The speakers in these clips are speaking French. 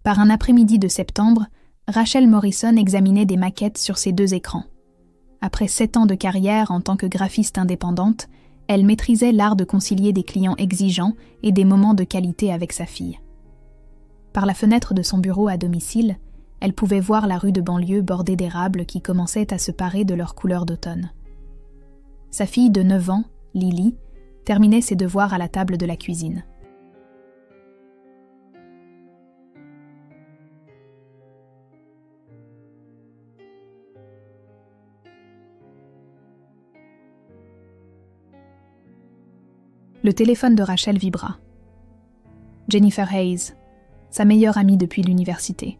Par un après-midi de septembre, Rachel Morrison examinait des maquettes sur ses 2 écrans. Après 7 ans de carrière en tant que graphiste indépendante, elle maîtrisait l'art de concilier des clients exigeants et des moments de qualité avec sa fille. Par la fenêtre de son bureau à domicile, elle pouvait voir la rue de banlieue bordée d'érables qui commençaient à se parer de leur couleur d'automne. Sa fille de 9 ans, Lily, terminait ses devoirs à la table de la cuisine. Le téléphone de Rachel vibra. Jennifer Hayes, sa meilleure amie depuis l'université.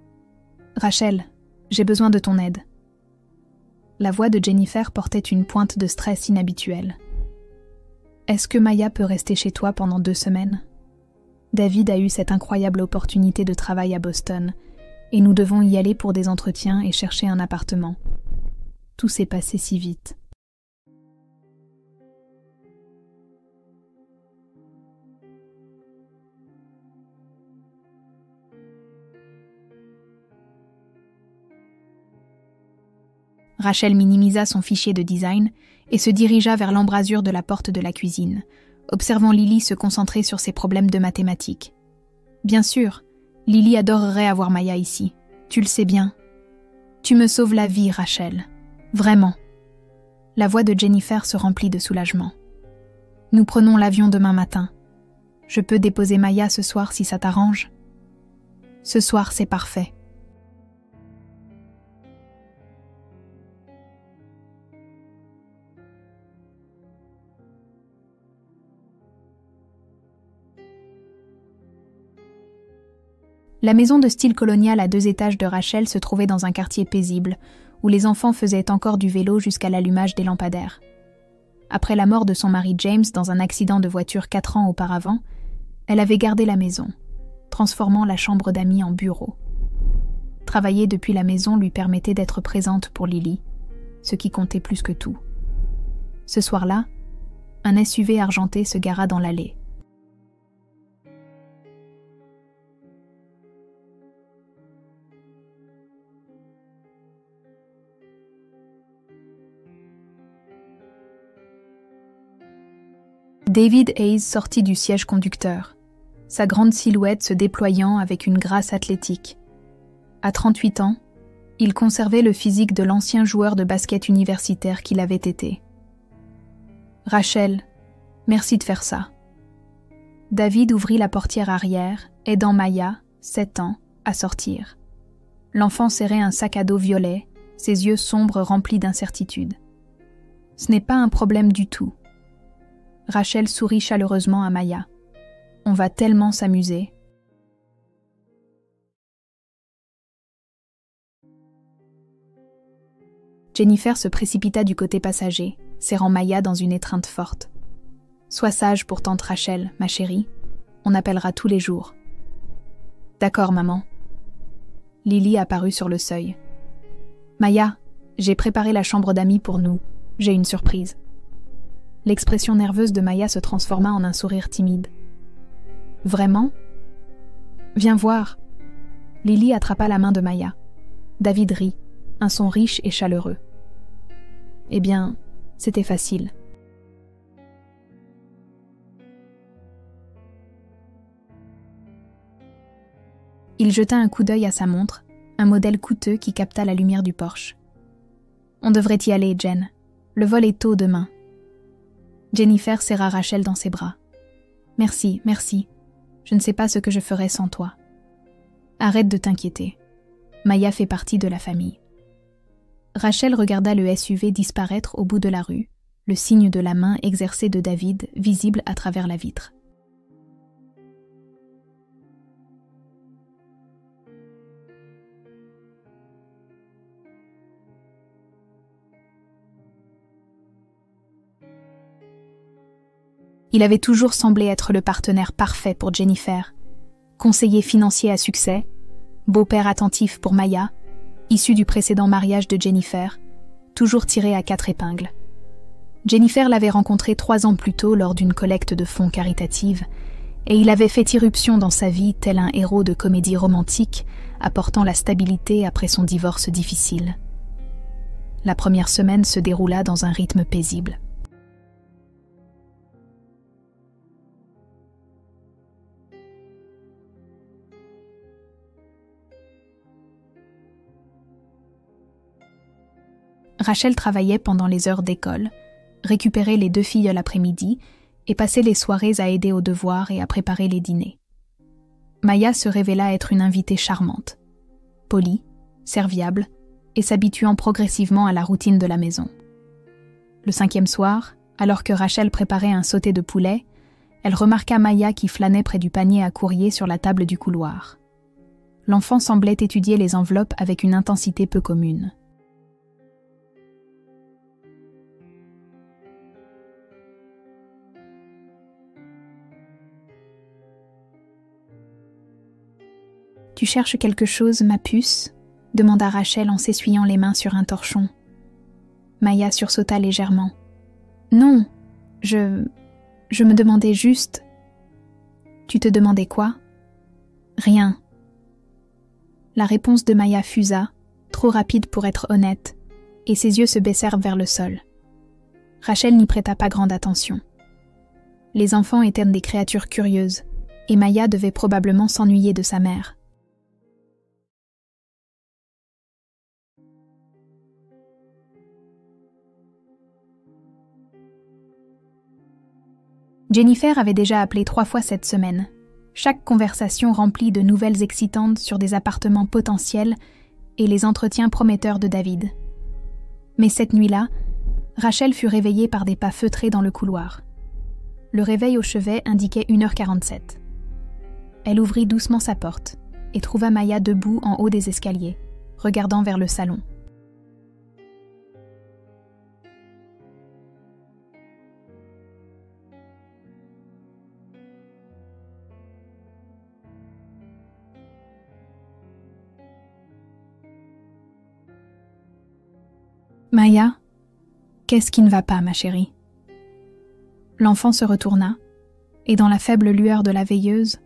« Rachel, j'ai besoin de ton aide. » La voix de Jennifer portait une pointe de stress inhabituelle. « Est-ce que Maya peut rester chez toi pendant 2 semaines ? David a eu cette incroyable opportunité de travail à Boston, et nous devons y aller pour des entretiens et chercher un appartement. Tout s'est passé si vite. » Rachel minimisa son fichier de design et se dirigea vers l'embrasure de la porte de la cuisine, observant Lily se concentrer sur ses problèmes de mathématiques. Bien sûr, Lily adorerait avoir Maya ici. Tu le sais bien. Tu me sauves la vie, Rachel. Vraiment. La voix de Jennifer se remplit de soulagement. Nous prenons l'avion demain matin. Je peux déposer Maya ce soir si ça t'arrange. Ce soir, c'est parfait. La maison de style colonial à 2 étages de Rachel se trouvait dans un quartier paisible, où les enfants faisaient encore du vélo jusqu'à l'allumage des lampadaires. Après la mort de son mari James dans un accident de voiture 4 ans auparavant, elle avait gardé la maison, transformant la chambre d'amis en bureau. Travailler depuis la maison lui permettait d'être présente pour Lily, ce qui comptait plus que tout. Ce soir-là, un SUV argenté se gara dans l'allée. David Hayes sortit du siège conducteur, sa grande silhouette se déployant avec une grâce athlétique. À 38 ans, il conservait le physique de l'ancien joueur de basket universitaire qu'il avait été. « Rachel, merci de faire ça. » David ouvrit la portière arrière, aidant Maya, 7 ans, à sortir. L'enfant serrait un sac à dos violet, ses yeux sombres remplis d'incertitude. « Ce n'est pas un problème du tout. » Rachel sourit chaleureusement à Maya. « On va tellement s'amuser. » Jennifer se précipita du côté passager, serrant Maya dans une étreinte forte. « Sois sage pour tante Rachel, ma chérie. On appellera tous les jours. »« D'accord, maman. » Lily apparut sur le seuil. « Maya, j'ai préparé la chambre d'amis pour nous. J'ai une surprise. » L'expression nerveuse de Maya se transforma en un sourire timide. « Vraiment ? Viens voir. » Lily attrapa la main de Maya. David rit, un son riche et chaleureux. « Eh bien, c'était facile. » Il jeta un coup d'œil à sa montre, un modèle coûteux qui capta la lumière du Porsche. « On devrait y aller, Jen. Le vol est tôt demain. » Jennifer serra Rachel dans ses bras. « Merci, merci. Je ne sais pas ce que je ferais sans toi. » « Arrête de t'inquiéter. Maya fait partie de la famille. » Rachel regarda le SUV disparaître au bout de la rue, le signe de la main exercée de David visible à travers la vitre. Il avait toujours semblé être le partenaire parfait pour Jennifer. Conseiller financier à succès, beau-père attentif pour Maya, issu du précédent mariage de Jennifer, toujours tiré à 4 épingles. Jennifer l'avait rencontré 3 ans plus tôt lors d'une collecte de fonds caritative, et il avait fait irruption dans sa vie tel un héros de comédie romantique, apportant la stabilité après son divorce difficile. La première semaine se déroula dans un rythme paisible. Rachel travaillait pendant les heures d'école, récupérait les 2 filles l'après-midi et passait les soirées à aider aux devoirs et à préparer les dîners. Maya se révéla être une invitée charmante, polie, serviable et s'habituant progressivement à la routine de la maison. Le 5e soir, alors que Rachel préparait un sauté de poulet, elle remarqua Maya qui flânait près du panier à courrier sur la table du couloir. L'enfant semblait étudier les enveloppes avec une intensité peu commune. « Tu cherches quelque chose, ma puce ?» demanda Rachel en s'essuyant les mains sur un torchon. Maya sursauta légèrement. « Non, je me demandais juste... » »« Tu te demandais quoi ?»« Rien. » La réponse de Maya fusa, trop rapide pour être honnête, et ses yeux se baissèrent vers le sol. Rachel n'y prêta pas grande attention. Les enfants étaient des créatures curieuses, et Maya devait probablement s'ennuyer de sa mère. Jennifer avait déjà appelé 3 fois cette semaine, chaque conversation remplie de nouvelles excitantes sur des appartements potentiels et les entretiens prometteurs de David. Mais cette nuit-là, Rachel fut réveillée par des pas feutrés dans le couloir. Le réveil au chevet indiquait 1h47. Elle ouvrit doucement sa porte et trouva Maya debout en haut des escaliers, regardant vers le salon. Maya, qu'est-ce qui ne va pas, ma chérie ? L'enfant se retourna, et dans la faible lueur de la veilleuse,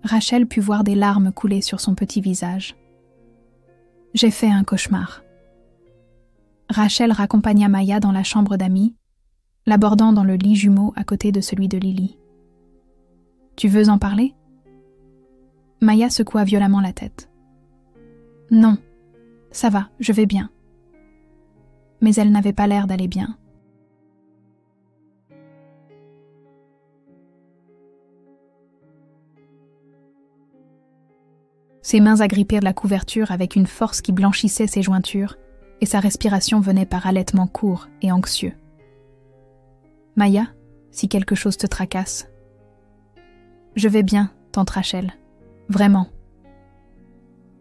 Rachel put voir des larmes couler sur son petit visage. J'ai fait un cauchemar. Rachel raccompagna Maya dans la chambre d'amis, l'abordant dans le lit jumeau à côté de celui de Lily. Tu veux en parler ? Maya secoua violemment la tête. Non, ça va, je vais bien. Mais elle n'avait pas l'air d'aller bien. Ses mains agrippèrent la couverture avec une force qui blanchissait ses jointures, et sa respiration venait par halètements courts et anxieux. « Maya, si quelque chose te tracasse. »« Je vais bien, tante Rachel. Vraiment. »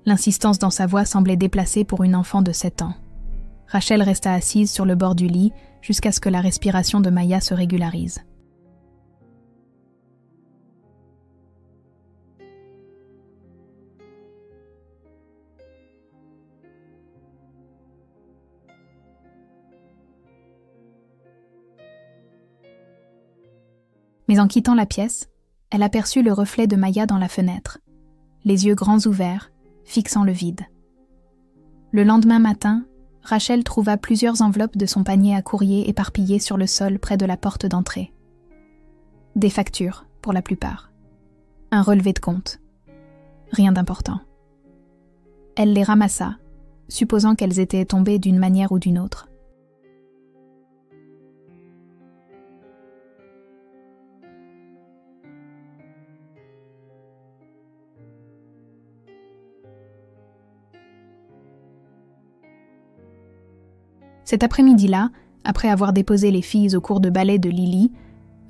L'insistance dans sa voix semblait déplacée pour une enfant de 7 ans. Rachel resta assise sur le bord du lit jusqu'à ce que la respiration de Maya se régularise. Mais en quittant la pièce, elle aperçut le reflet de Maya dans la fenêtre, les yeux grands ouverts, fixant le vide. Le lendemain matin, Rachel trouva plusieurs enveloppes de son panier à courrier éparpillées sur le sol près de la porte d'entrée. Des factures, pour la plupart. Un relevé de compte. Rien d'important. Elle les ramassa, supposant qu'elles étaient tombées d'une manière ou d'une autre. Cet après-midi-là, après avoir déposé les filles au cours de ballet de Lily,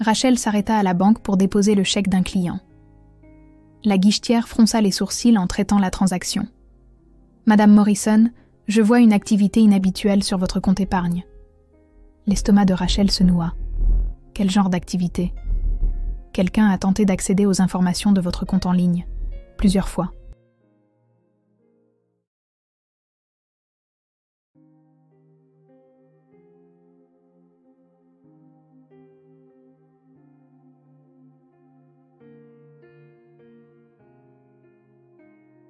Rachel s'arrêta à la banque pour déposer le chèque d'un client. La guichetière fronça les sourcils en traitant la transaction. « Madame Morrison, je vois une activité inhabituelle sur votre compte épargne. » L'estomac de Rachel se noua. Quel genre d'activité ? Quelqu'un a tenté d'accéder aux informations de votre compte en ligne, plusieurs fois.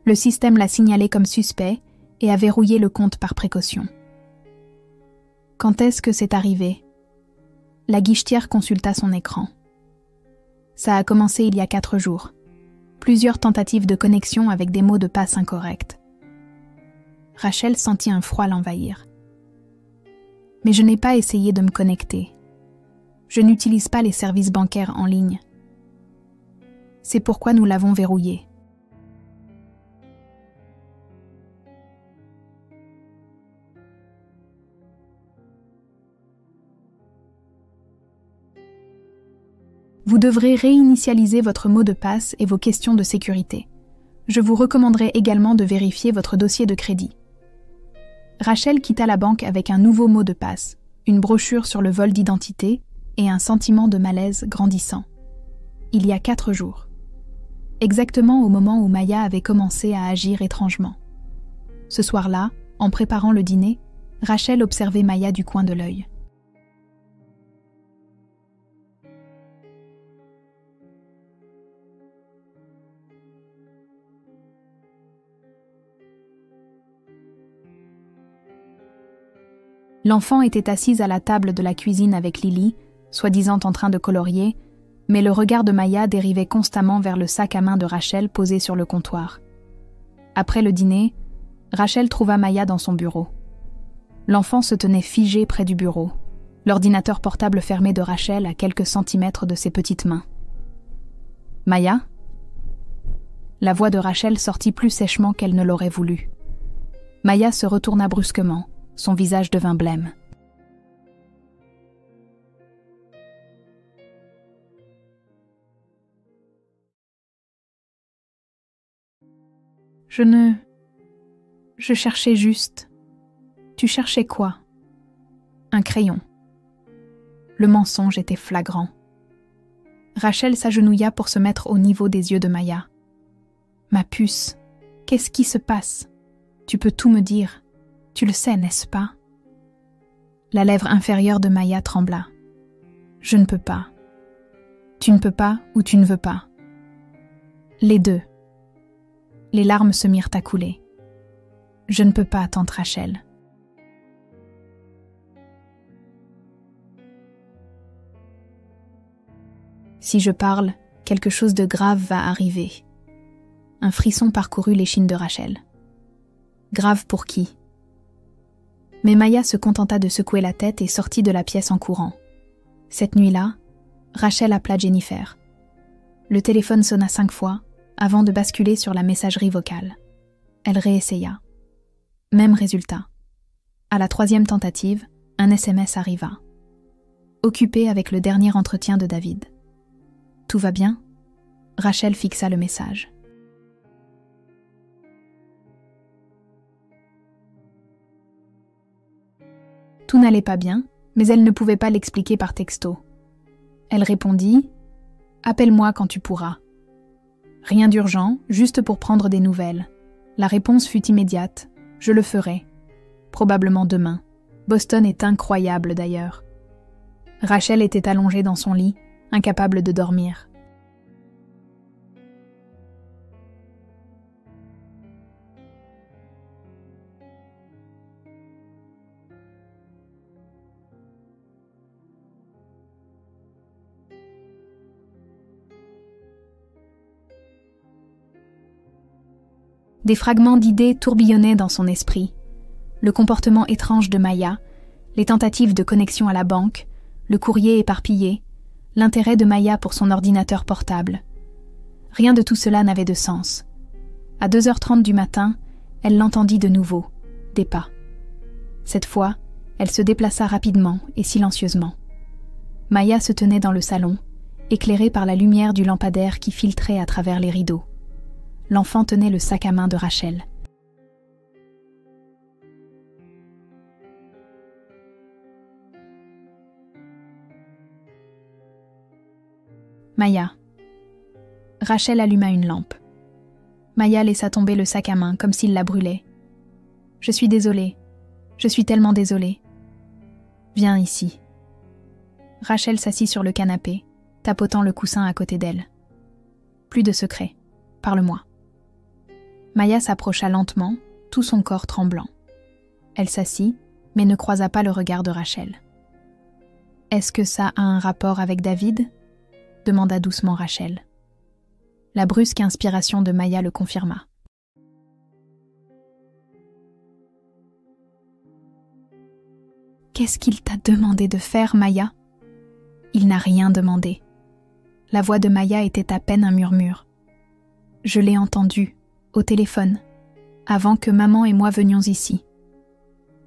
Le système l'a signalé comme suspect et a verrouillé le compte par précaution. Quand est-ce que c'est arrivé? La guichetière consulta son écran. Ça a commencé il y a 4 jours. Plusieurs tentatives de connexion avec des mots de passe incorrects. Rachel sentit un froid l'envahir. Mais je n'ai pas essayé de me connecter. Je n'utilise pas les services bancaires en ligne. C'est pourquoi nous l'avons verrouillé. Vous devrez réinitialiser votre mot de passe et vos questions de sécurité. Je vous recommanderai également de vérifier votre dossier de crédit. Rachel quitta la banque avec un nouveau mot de passe, une brochure sur le vol d'identité et un sentiment de malaise grandissant. Il y a 4 jours. Exactement au moment où Maya avait commencé à agir étrangement. Ce soir-là, en préparant le dîner, Rachel observait Maya du coin de l'œil. L'enfant était assise à la table de la cuisine avec Lily, soi-disant en train de colorier, mais le regard de Maya dérivait constamment vers le sac à main de Rachel posé sur le comptoir. Après le dîner, Rachel trouva Maya dans son bureau. L'enfant se tenait figé près du bureau, l'ordinateur portable fermé de Rachel à quelques centimètres de ses petites mains. « Maya ?» La voix de Rachel sortit plus sèchement qu'elle ne l'aurait voulu. Maya se retourna brusquement. Son visage devint blême. Je cherchais juste. Tu cherchais quoi? Un crayon. Le mensonge était flagrant. Rachel s'agenouilla pour se mettre au niveau des yeux de Maya. Ma puce, qu'est-ce qui se passe? Tu peux tout me dire. Tu le sais, n'est-ce pas? La lèvre inférieure de Maya trembla. Je ne peux pas. Tu ne peux pas ou tu ne veux pas. Les deux. Les larmes se mirent à couler. Je ne peux pas, tante Rachel. Si je parle, quelque chose de grave va arriver. Un frisson parcourut l'échine de Rachel. Grave pour qui? Mais Maya se contenta de secouer la tête et sortit de la pièce en courant. Cette nuit-là, Rachel appela Jennifer. Le téléphone sonna 5 fois, avant de basculer sur la messagerie vocale. Elle réessaya. Même résultat. À la 3e tentative, un SMS arriva. Occupée avec le dernier entretien de David. Tout va bien? Rachel fixa le message. Tout n'allait pas bien, mais elle ne pouvait pas l'expliquer par texto. Elle répondit « Appelle-moi quand tu pourras ». Rien d'urgent, juste pour prendre des nouvelles. La réponse fut immédiate « Je le ferai. Probablement demain. Boston est incroyable d'ailleurs. » Rachel était allongée dans son lit, incapable de dormir. Des fragments d'idées tourbillonnaient dans son esprit. Le comportement étrange de Maya, les tentatives de connexion à la banque, le courrier éparpillé, l'intérêt de Maya pour son ordinateur portable. Rien de tout cela n'avait de sens. À 2h30 du matin, elle l'entendit de nouveau, des pas. Cette fois, elle se déplaça rapidement et silencieusement. Maya se tenait dans le salon, éclairée par la lumière du lampadaire qui filtrait à travers les rideaux. L'enfant tenait le sac à main de Rachel. Maya. Rachel alluma une lampe. Maya laissa tomber le sac à main comme s'il la brûlait. « Je suis désolée. Je suis tellement désolée. Viens ici. » Rachel s'assit sur le canapé, tapotant le coussin à côté d'elle. « Plus de secrets. Parle-moi. » Maya s'approcha lentement, tout son corps tremblant. Elle s'assit, mais ne croisa pas le regard de Rachel. « Est-ce que ça a un rapport avec David ?» demanda doucement Rachel. La brusque inspiration de Maya le confirma. « Qu'est-ce qu'il t'a demandé de faire, Maya ?» Il n'a rien demandé. La voix de Maya était à peine un murmure. Je l'ai entendu, au téléphone, avant que maman et moi venions ici.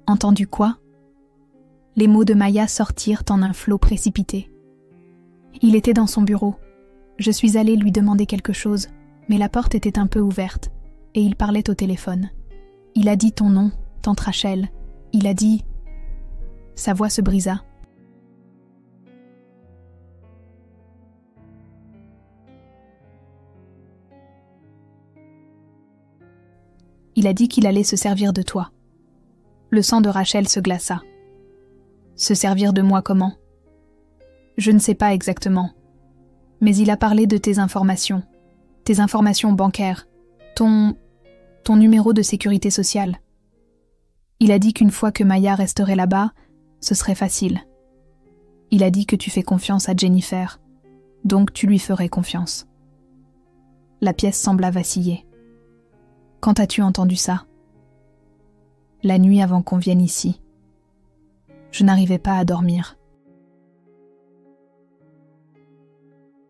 Entendu quoi ? Les mots de Maya sortirent en un flot précipité. Il était dans son bureau. Je suis allée lui demander quelque chose, mais la porte était un peu ouverte, et il parlait au téléphone. Il a dit ton nom, tante Rachel. Il a dit... Sa voix se brisa. Il a dit qu'il allait se servir de toi. Le sang de Rachel se glaça. Se servir de moi comment ? Je ne sais pas exactement. Mais il a parlé de tes informations bancaires, ton numéro de sécurité sociale. Il a dit qu'une fois que Maya resterait là-bas, ce serait facile. Il a dit que tu fais confiance à Jennifer, donc tu lui ferais confiance. La pièce sembla vaciller. Quand as-tu entendu ça ? La nuit avant qu'on vienne ici. Je n'arrivais pas à dormir.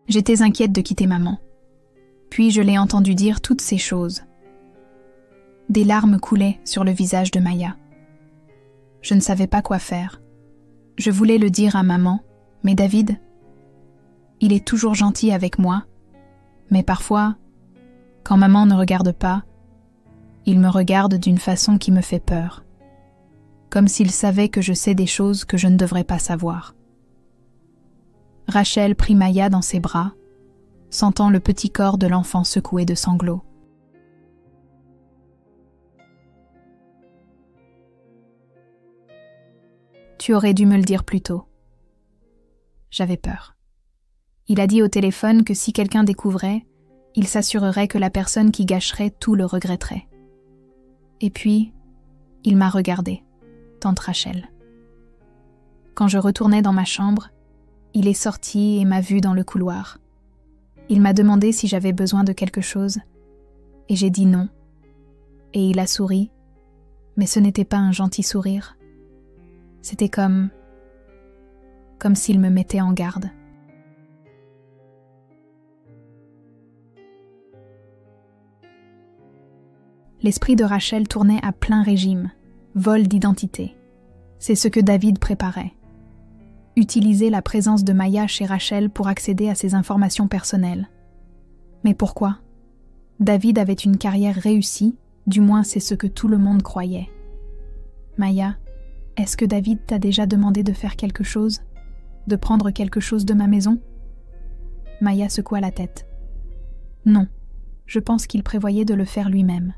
J'étais inquiète de quitter maman. Puis je l'ai entendu dire toutes ces choses. Des larmes coulaient sur le visage de Maya. Je ne savais pas quoi faire. Je voulais le dire à maman, mais David, il est toujours gentil avec moi, mais parfois, quand maman ne regarde pas, il me regarde d'une façon qui me fait peur, comme s'il savait que je sais des choses que je ne devrais pas savoir. Rachel prit Maya dans ses bras, sentant le petit corps de l'enfant secoué de sanglots. Tu aurais dû me le dire plus tôt. J'avais peur. Il a dit au téléphone que si quelqu'un découvrait, il s'assurerait que la personne qui gâcherait tout le regretterait. Et puis, il m'a regardée, tante Rachel. Quand je retournais dans ma chambre, il est sorti et m'a vue dans le couloir. Il m'a demandé si j'avais besoin de quelque chose, et j'ai dit non. Et il a souri, mais ce n'était pas un gentil sourire. C'était comme s'il me mettait en garde. L'esprit de Rachel tournait à plein régime, vol d'identité. C'est ce que David préparait. Utiliser la présence de Maya chez Rachel pour accéder à ses informations personnelles. Mais pourquoi ? David avait une carrière réussie, du moins c'est ce que tout le monde croyait. Maya, est-ce que David t'a déjà demandé de faire quelque chose ? De prendre quelque chose de ma maison ? Maya secoua la tête. Non, je pense qu'il prévoyait de le faire lui-même.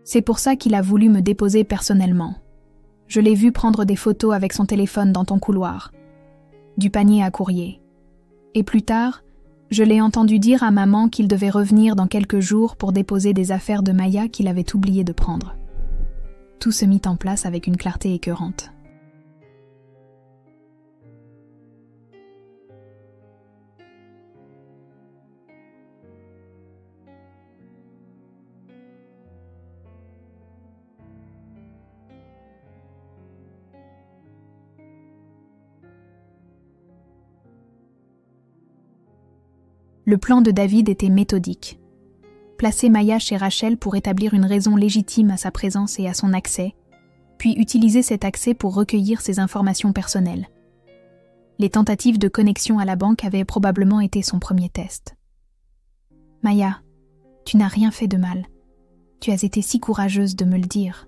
C'est pour ça qu'il a voulu me déposer personnellement. Je l'ai vu prendre des photos avec son téléphone dans ton couloir, du panier à courrier. Et plus tard, je l'ai entendu dire à maman qu'il devait revenir dans quelques jours pour déposer des affaires de Maya qu'il avait oublié de prendre. Tout se mit en place avec une clarté écœurante. Le plan de David était méthodique. Placer Maya chez Rachel pour établir une raison légitime à sa présence et à son accès, puis utiliser cet accès pour recueillir ses informations personnelles. Les tentatives de connexion à la banque avaient probablement été son premier test. « Maya, tu n'as rien fait de mal. Tu as été si courageuse de me le dire. »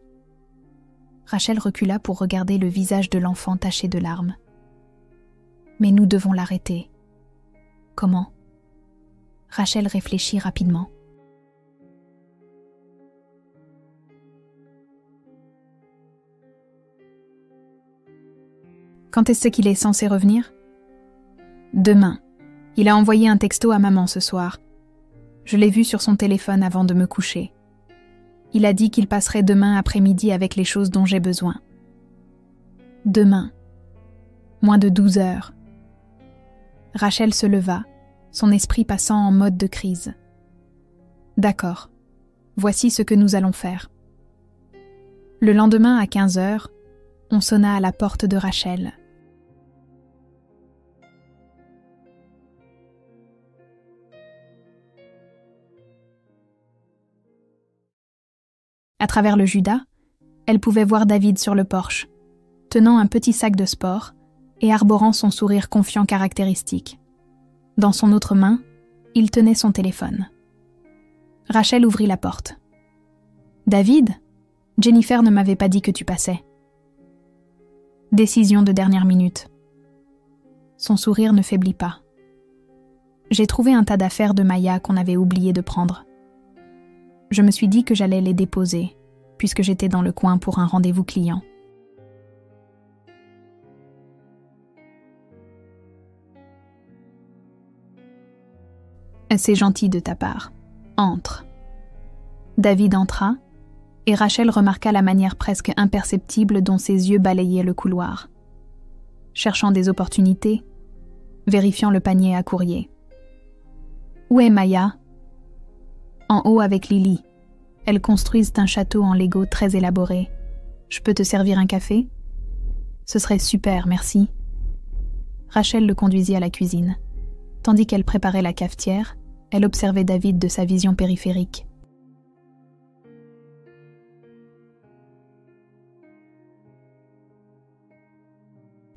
Rachel recula pour regarder le visage de l'enfant taché de larmes. « Mais nous devons l'arrêter. » « Comment ?» Rachel réfléchit rapidement. Quand est-ce qu'il est censé revenir ? Demain. Il a envoyé un texto à maman ce soir. Je l'ai vu sur son téléphone avant de me coucher. Il a dit qu'il passerait demain après-midi avec les choses dont j'ai besoin. Demain. Moins de 12 heures. Rachel se leva, son esprit passant en mode de crise. D'accord. Voici ce que nous allons faire. Le lendemain à 15 heures, on sonna à la porte de Rachel. À travers le Judas, elle pouvait voir David sur le porche, tenant un petit sac de sport et arborant son sourire confiant caractéristique. Dans son autre main, il tenait son téléphone. Rachel ouvrit la porte. « David, Jennifer ne m'avait pas dit que tu passais. » Décision de dernière minute. Son sourire ne faiblit pas. J'ai trouvé un tas d'affaires de Maya qu'on avait oublié de prendre. Je me suis dit que j'allais les déposer, puisque j'étais dans le coin pour un rendez-vous client. C'est gentil de ta part. Entre. David entra, et Rachel remarqua la manière presque imperceptible dont ses yeux balayaient le couloir. Cherchant des opportunités, vérifiant le panier à courrier. « Où est Maya ?»« En haut avec Lily. Elles construisent un château en Lego très élaboré. Je peux te servir un café ? Ce serait super, merci. » Rachel le conduisit à la cuisine. Tandis qu'elle préparait la cafetière, elle observait David de sa vision périphérique.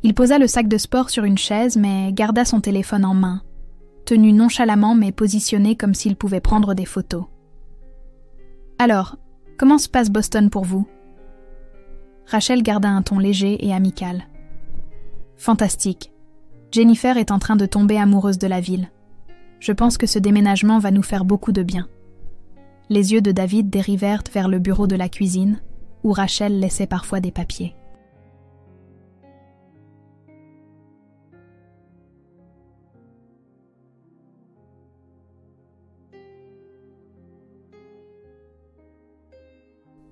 Il posa le sac de sport sur une chaise, mais garda son téléphone en main, tenu nonchalamment mais positionné comme s'il pouvait prendre des photos. « Alors, comment se passe Boston pour vous ?» Rachel garda un ton léger et amical. « Fantastique. Jennifer est en train de tomber amoureuse de la ville. Je pense que ce déménagement va nous faire beaucoup de bien. » Les yeux de David dérivèrent vers le bureau de la cuisine, où Rachel laissait parfois des papiers.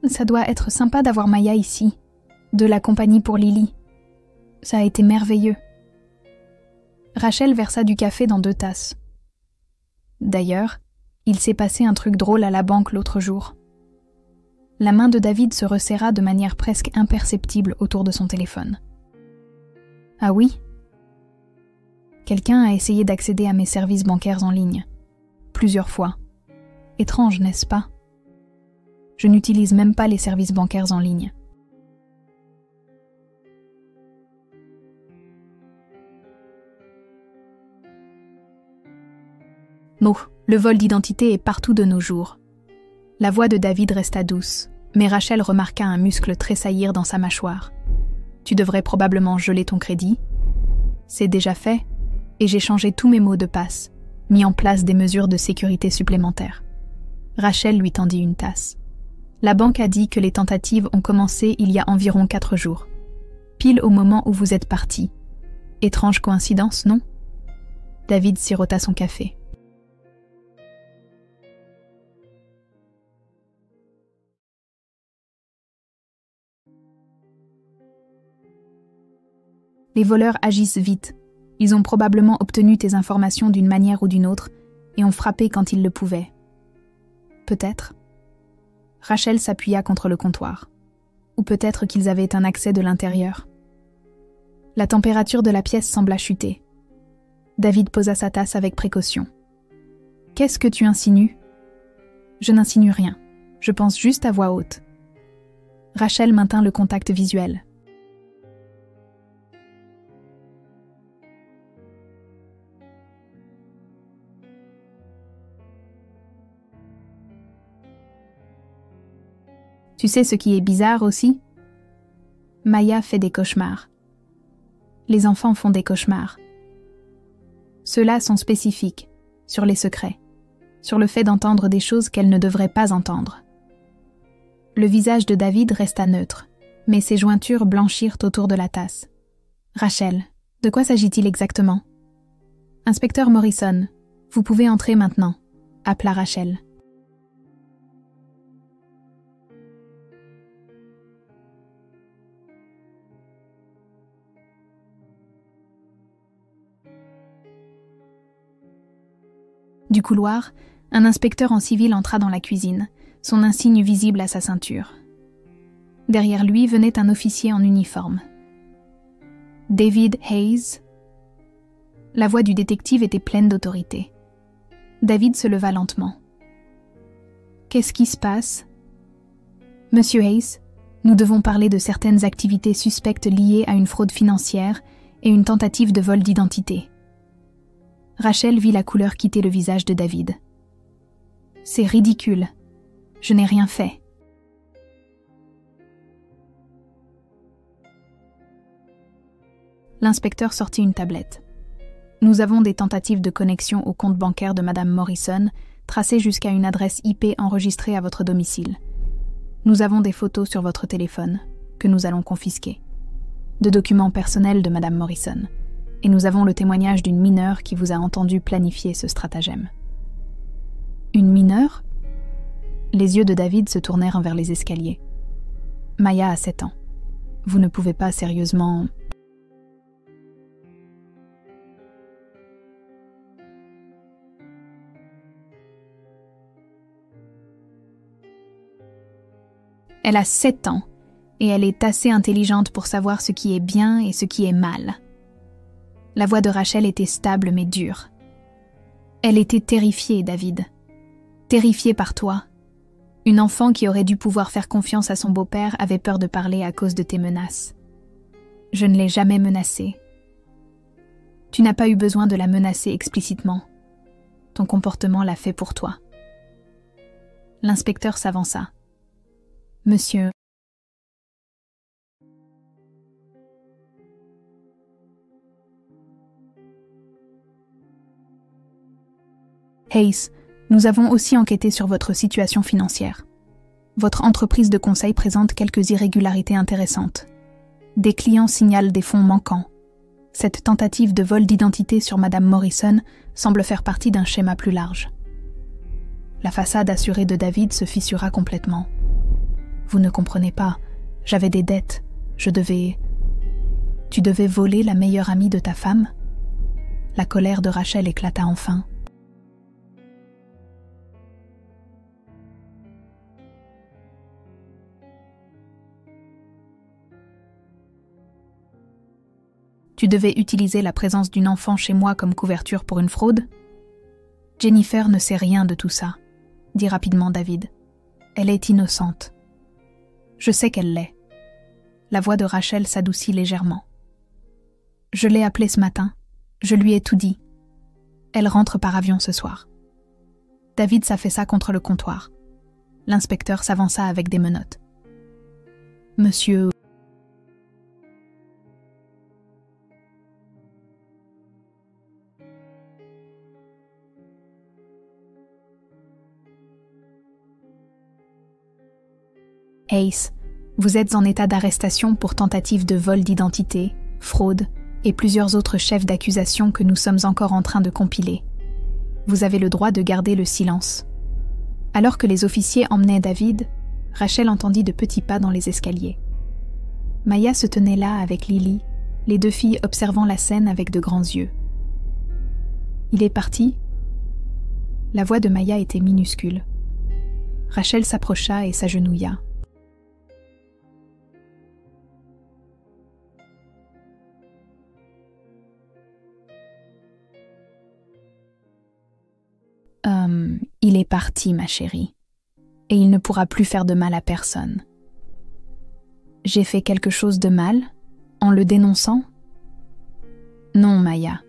Ça doit être sympa d'avoir Maya ici, de la compagnie pour Lily. Ça a été merveilleux. Rachel versa du café dans 2 tasses. D'ailleurs, il s'est passé un truc drôle à la banque l'autre jour. La main de David se resserra de manière presque imperceptible autour de son téléphone. Ah oui ? Quelqu'un a essayé d'accéder à mes services bancaires en ligne. Plusieurs fois. Étrange, n'est-ce pas ? Je n'utilise même pas les services bancaires en ligne. Non, le vol d'identité est partout de nos jours. La voix de David resta douce, mais Rachel remarqua un muscle tressaillir dans sa mâchoire. Tu devrais probablement geler ton crédit. C'est déjà fait, et j'ai changé tous mes mots de passe, mis en place des mesures de sécurité supplémentaires. Rachel lui tendit une tasse. La banque a dit que les tentatives ont commencé il y a environ 4 jours. Pile au moment où vous êtes parti. Étrange coïncidence, non ? David sirota son café. Les voleurs agissent vite. Ils ont probablement obtenu tes informations d'une manière ou d'une autre et ont frappé quand ils le pouvaient. Peut-être. Rachel s'appuya contre le comptoir. Ou peut-être qu'ils avaient un accès de l'intérieur. La température de la pièce sembla chuter. David posa sa tasse avec précaution. « Qu'est-ce que tu insinues ?»« Je n'insinue rien. Je pense juste à voix haute. » Rachel maintint le contact visuel. Tu sais ce qui est bizarre aussi ? Maya fait des cauchemars. Les enfants font des cauchemars. Ceux-là sont spécifiques, sur les secrets, sur le fait d'entendre des choses qu'elle ne devrait pas entendre. Le visage de David resta neutre, mais ses jointures blanchirent autour de la tasse. Rachel, de quoi s'agit-il exactement? Inspecteur Morrison, vous pouvez entrer maintenant, appela Rachel. Du couloir, un inspecteur en civil entra dans la cuisine, son insigne visible à sa ceinture. Derrière lui venait un officier en uniforme. David Hayes. La voix du détective était pleine d'autorité. David se leva lentement. « Qu'est-ce qui se passe ?»« Monsieur Hayes, nous devons parler de certaines activités suspectes liées à une fraude financière et une tentative de vol d'identité. » Rachel vit la couleur quitter le visage de David. « C'est ridicule. Je n'ai rien fait. » L'inspecteur sortit une tablette. « Nous avons des tentatives de connexion au compte bancaire de Madame Morrison, tracées jusqu'à une adresse IP enregistrée à votre domicile. Nous avons des photos sur votre téléphone, que nous allons confisquer. De documents personnels de Madame Morrison. Et nous avons le témoignage d'une mineure qui vous a entendu planifier ce stratagème. » « Une mineure ?» Les yeux de David se tournèrent vers les escaliers. « Maya a 7 ans. Vous ne pouvez pas sérieusement... » Elle a 7 ans, et elle est assez intelligente pour savoir ce qui est bien et ce qui est mal. La voix de Rachel était stable mais dure. Elle était terrifiée, David. Terrifiée par toi. Une enfant qui aurait dû pouvoir faire confiance à son beau-père avait peur de parler à cause de tes menaces. Je ne l'ai jamais menacée. Tu n'as pas eu besoin de la menacer explicitement. Ton comportement l'a fait pour toi. L'inspecteur s'avança. Monsieur... Hayes, nous avons aussi enquêté sur votre situation financière. Votre entreprise de conseil présente quelques irrégularités intéressantes. Des clients signalent des fonds manquants. Cette tentative de vol d'identité sur Madame Morrison semble faire partie d'un schéma plus large. La façade assurée de David se fissura complètement. Vous ne comprenez pas, j'avais des dettes, je devais... Tu devais voler la meilleure amie de ta femme? La colère de Rachel éclata enfin. Tu devais utiliser la présence d'une enfant chez moi comme couverture pour une fraude? Jennifer ne sait rien de tout ça, dit rapidement David. Elle est innocente. Je sais qu'elle l'est. La voix de Rachel s'adoucit légèrement. Je l'ai appelée ce matin. Je lui ai tout dit. Elle rentre par avion ce soir. David s'affaissa contre le comptoir. L'inspecteur s'avança avec des menottes. Monsieur... Hayes, vous êtes en état d'arrestation pour tentative de vol d'identité, fraude et plusieurs autres chefs d'accusation que nous sommes encore en train de compiler. Vous avez le droit de garder le silence. Alors que les officiers emmenaient David, Rachel entendit de petits pas dans les escaliers. Maya se tenait là avec Lily, les deux filles observant la scène avec de grands yeux. Il est parti? La voix de Maya était minuscule. Rachel s'approcha et s'agenouilla. Il est parti, ma chérie, et il ne pourra plus faire de mal à personne. J'ai fait quelque chose de mal, en le dénonçant? Non, Maya.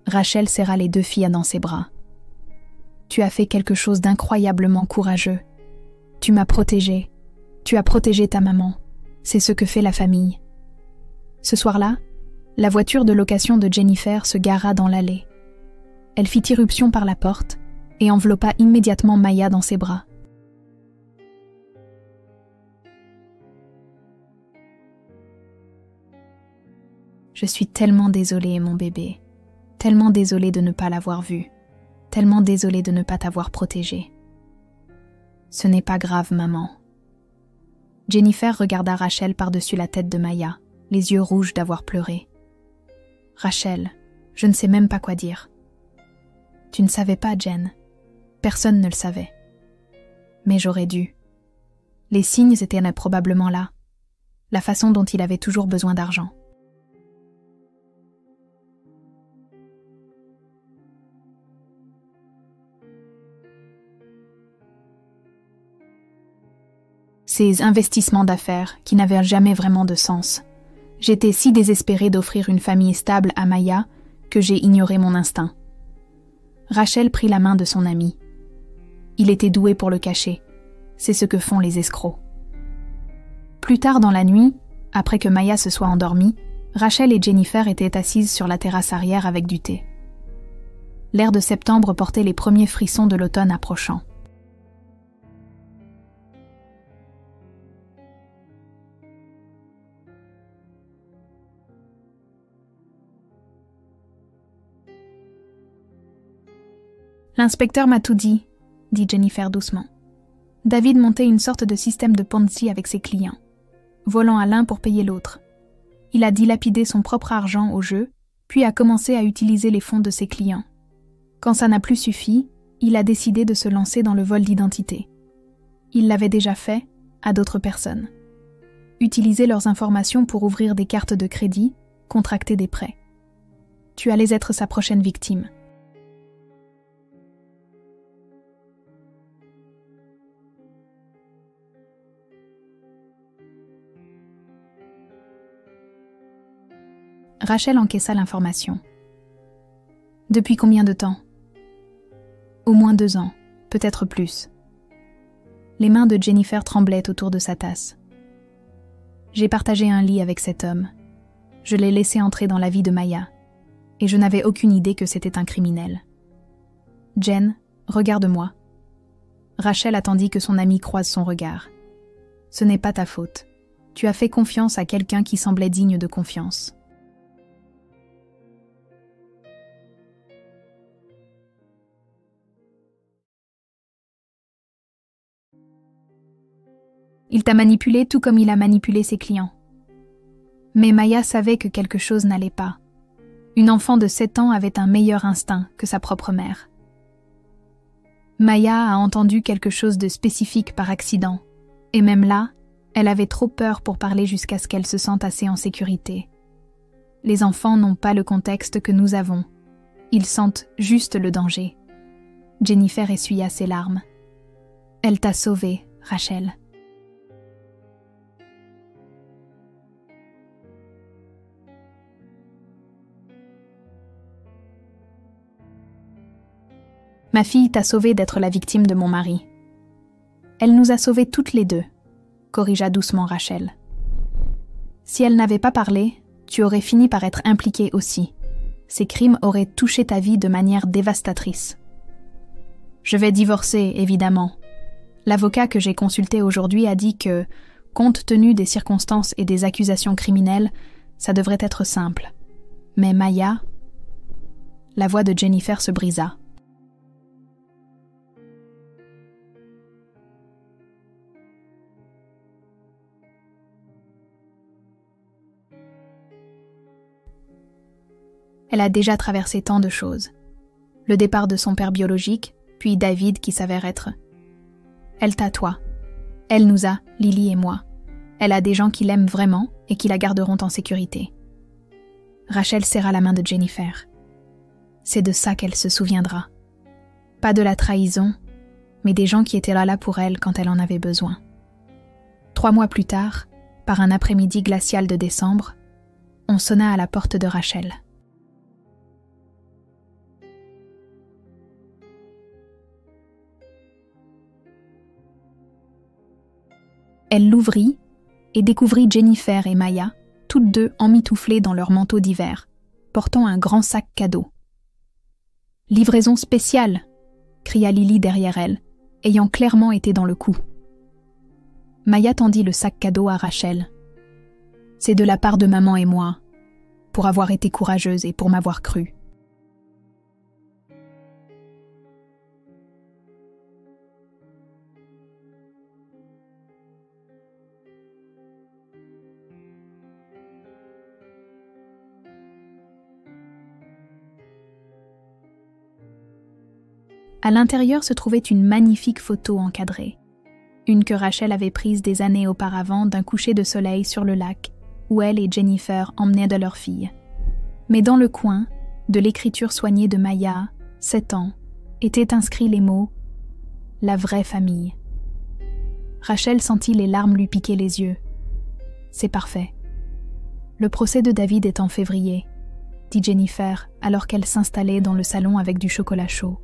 Rachel serra les deux filles dans ses bras. Tu as fait quelque chose d'incroyablement courageux. Tu m'as protégée. Tu as protégé ta maman. C'est ce que fait la famille. Ce soir-là, la voiture de location de Jennifer se gara dans l'allée. Elle fit irruption par la porte et enveloppa immédiatement Maya dans ses bras. Je suis tellement désolée, mon bébé. Tellement désolée de ne pas l'avoir vu. Tellement désolée de ne pas t'avoir protégé. Ce n'est pas grave, maman. Jennifer regarda Rachel par-dessus la tête de Maya, les yeux rouges d'avoir pleuré. Rachel, je ne sais même pas quoi dire. Tu ne savais pas, Jen. Personne ne le savait. Mais j'aurais dû. Les signes étaient probablement là. La façon dont il avait toujours besoin d'argent. Ces investissements d'affaires qui n'avaient jamais vraiment de sens. J'étais si désespérée d'offrir une famille stable à Maya que j'ai ignoré mon instinct. Rachel prit la main de son ami. Il était doué pour le cacher. C'est ce que font les escrocs. Plus tard dans la nuit, après que Maya se soit endormie, Rachel et Jennifer étaient assises sur la terrasse arrière avec du thé. L'air de septembre portait les premiers frissons de l'automne approchant. L'inspecteur m'a tout dit Jennifer doucement. David montait une sorte de système de Ponzi avec ses clients, volant à l'un pour payer l'autre. Il a dilapidé son propre argent au jeu, puis a commencé à utiliser les fonds de ses clients. Quand ça n'a plus suffi, il a décidé de se lancer dans le vol d'identité. Il l'avait déjà fait à d'autres personnes. Utiliser leurs informations pour ouvrir des cartes de crédit, contracter des prêts. Tu allais être sa prochaine victime. Rachel encaissa l'information. Depuis combien de temps ? Au moins 2 ans, peut-être plus. Les mains de Jennifer tremblaient autour de sa tasse. J'ai partagé un lit avec cet homme. Je l'ai laissé entrer dans la vie de Maya. Et je n'avais aucune idée que c'était un criminel. Jen, regarde-moi. Rachel attendit que son amie croise son regard. Ce n'est pas ta faute. Tu as fait confiance à quelqu'un qui semblait digne de confiance. Il t'a manipulé tout comme il a manipulé ses clients. Mais Maya savait que quelque chose n'allait pas. Une enfant de 7 ans avait un meilleur instinct que sa propre mère. Maya a entendu quelque chose de spécifique par accident, et même là, elle avait trop peur pour parler jusqu'à ce qu'elle se sente assez en sécurité. Les enfants n'ont pas le contexte que nous avons. Ils sentent juste le danger. Jennifer essuya ses larmes. Elle t'a sauvée, Rachel. Ma fille t'a sauvée d'être la victime de mon mari. Elle nous a sauvées toutes les deux, corrigea doucement Rachel. Si elle n'avait pas parlé, tu aurais fini par être impliquée aussi. Ces crimes auraient touché ta vie de manière dévastatrice. Je vais divorcer, évidemment. L'avocat que j'ai consulté aujourd'hui a dit que, compte tenu des circonstances et des accusations criminelles, ça devrait être simple. Mais Maya... La voix de Jennifer se brisa. Elle a déjà traversé tant de choses. Le départ de son père biologique, puis David qui s'avère être. Elle t'a toi. Elle nous a, Lily et moi. Elle a des gens qui l'aiment vraiment et qui la garderont en sécurité. Rachel serra la main de Jennifer. C'est de ça qu'elle se souviendra. Pas de la trahison, mais des gens qui étaient là pour elle quand elle en avait besoin. 3 mois plus tard, par un après-midi glacial de décembre, on sonna à la porte de Rachel. Elle l'ouvrit et découvrit Jennifer et Maya, toutes deux emmitouflées dans leurs manteaux d'hiver, portant un grand sac cadeau. « Livraison spéciale !» cria Lily derrière elle, ayant clairement été dans le coup. Maya tendit le sac cadeau à Rachel. « C'est de la part de maman et moi. pour avoir été courageuse et pour m'avoir cru. À l'intérieur se trouvait une magnifique photo encadrée. Une que Rachel avait prise des années auparavant d'un coucher de soleil sur le lac, où elle et Jennifer emmenaient de leur fille. Mais dans le coin, de l'écriture soignée de Maya, 7 ans, étaient inscrits les mots « La vraie famille ». Rachel sentit les larmes lui piquer les yeux. « C'est parfait. Le procès de David est en février », dit Jennifer alors qu'elle s'installait dans le salon avec du chocolat chaud.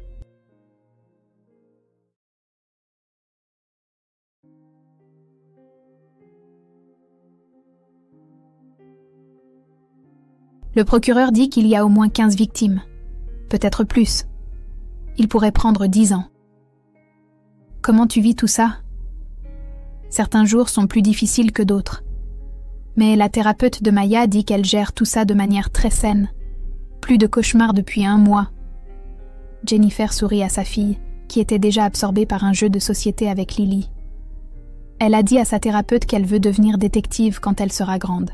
Le procureur dit qu'il y a au moins 15 victimes, peut-être plus. Il pourrait prendre 10 ans. Comment tu vis tout ça? Certains jours sont plus difficiles que d'autres. Mais la thérapeute de Maya dit qu'elle gère tout ça de manière très saine. Plus de cauchemars depuis 1 mois. Jennifer sourit à sa fille, qui était déjà absorbée par un jeu de société avec Lily. Elle a dit à sa thérapeute qu'elle veut devenir détective quand elle sera grande.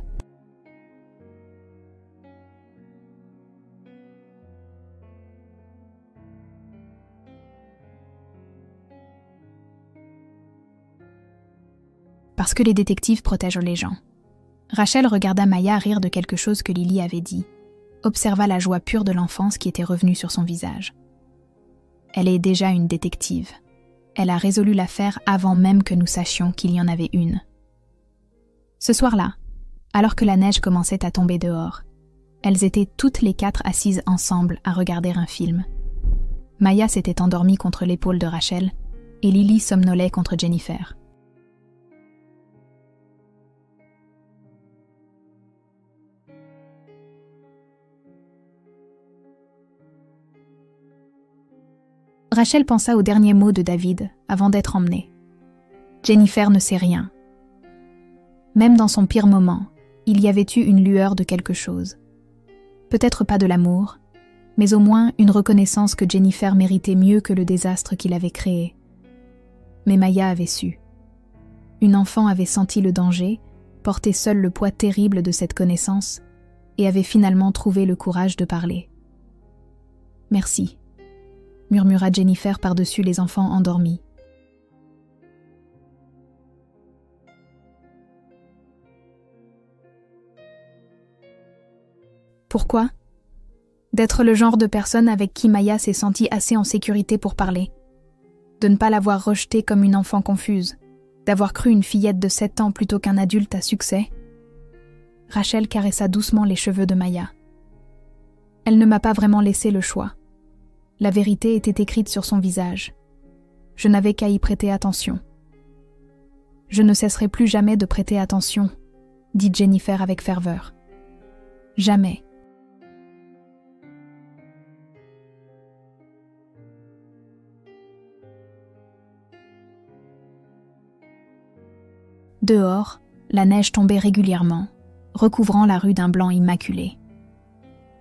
Parce que les détectives protègent les gens. Rachel regarda Maya rire de quelque chose que Lily avait dit, observa la joie pure de l'enfance qui était revenue sur son visage. Elle est déjà une détective. Elle a résolu l'affaire avant même que nous sachions qu'il y en avait une. Ce soir-là, alors que la neige commençait à tomber dehors, elles étaient toutes les 4 assises ensemble à regarder un film. Maya s'était endormie contre l'épaule de Rachel et Lily somnolait contre Jennifer. Rachel pensa aux derniers mots de David avant d'être emmenée. Jennifer ne sait rien. Même dans son pire moment, il y avait eu une lueur de quelque chose. Peut-être pas de l'amour, mais au moins une reconnaissance que Jennifer méritait mieux que le désastre qu'il avait créé. Mais Maya avait su. Une enfant avait senti le danger, porté seule le poids terrible de cette connaissance, et avait finalement trouvé le courage de parler. « Merci », murmura Jennifer par-dessus les enfants endormis. Pourquoi? D'être le genre de personne avec qui Maya s'est sentie assez en sécurité pour parler. De ne pas l'avoir rejetée comme une enfant confuse. D'avoir cru une fillette de 7 ans plutôt qu'un adulte à succès. Rachel caressa doucement les cheveux de Maya. Elle ne m'a pas vraiment laissé le choix. La vérité était écrite sur son visage. Je n'avais qu'à y prêter attention. Je ne cesserai plus jamais de prêter attention, dit Jennifer avec ferveur. Jamais. Dehors, la neige tombait régulièrement, recouvrant la rue d'un blanc immaculé.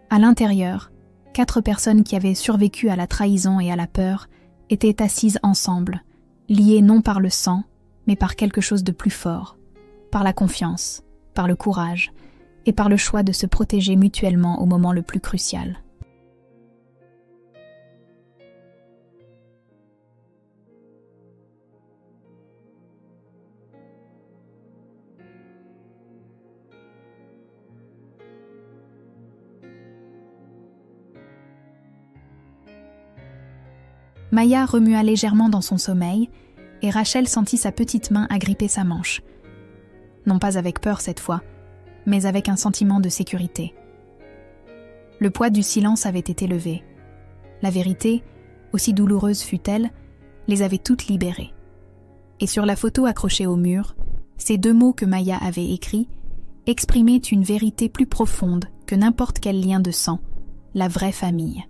À l'intérieur, 4 personnes qui avaient survécu à la trahison et à la peur étaient assises ensemble, liées non par le sang, mais par quelque chose de plus fort, par la confiance, par le courage et par le choix de se protéger mutuellement au moment le plus crucial. Maya remua légèrement dans son sommeil et Rachel sentit sa petite main agripper sa manche. Non pas avec peur cette fois, mais avec un sentiment de sécurité. Le poids du silence avait été levé. La vérité, aussi douloureuse fût-elle, les avait toutes libérées. Et sur la photo accrochée au mur, ces 2 mots que Maya avait écrits exprimaient une vérité plus profonde que n'importe quel lien de sang, la vraie famille.